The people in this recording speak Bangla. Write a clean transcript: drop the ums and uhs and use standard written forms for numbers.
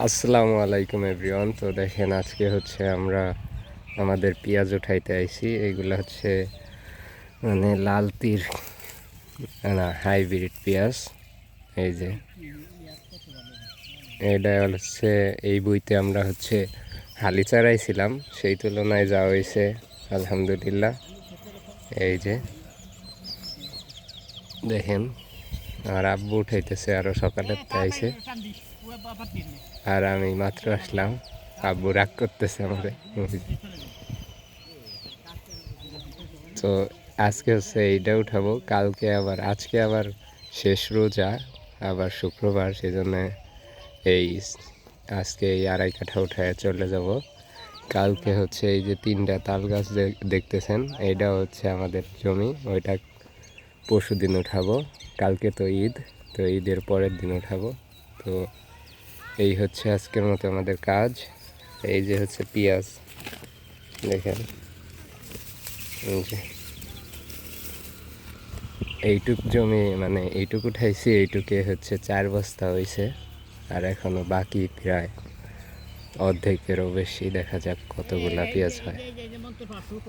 আসসালামু আলাইকুম এভরিওয়ান। তো দেখেন আজকে হচ্ছে আমরা আমাদের পেঁয়াজ উঠাইতে আইছি। এইগুলো হচ্ছে মানে লাল তীর না হাইব্রিড পেঁয়াজ। এই যে এটা হচ্ছে এই বইতে আমরা হচ্ছে হালি চারাইছিলাম, সেই তুলনায় যা হয়েছে আলহামদুলিল্লাহ। এই যে দেখেন আর আব্বু উঠাইতেছে, আরও সকালে আইছে আর আমি মাত্র আসলাম। আব্বু রাগ করতেছে আমাদের। তো আজকে হচ্ছে এইটা উঠাবো, কালকে আবার আজকে আবার শেষ রোজা, আবার শুক্রবার, সেজন্য এই আজকে এই 2.5 কাঠা উঠায় চলে যাব। কালকে হচ্ছে এই যে 3টা তাল গাছ দেখতেছেন, এইটা হচ্ছে আমাদের জমি, ওইটা পরশু দিন উঠাবো। কালকে তো ঈদ, তো ঈদের পরের দিন উঠাবো। তো এই হচ্ছে আজকের মতো আমাদের কাজ। এই যে হচ্ছে পেঁয়াজ দেখেন, এই যে এইটুক জমি মানে এইটুকু উঠাইছি, এইটুকে হচ্ছে 4 বস্তা হয়েছে, আর এখনো বাকি প্রায় অর্ধেকেরও বেশি। দেখা যাক কতগুলা পেঁয়াজ হয়।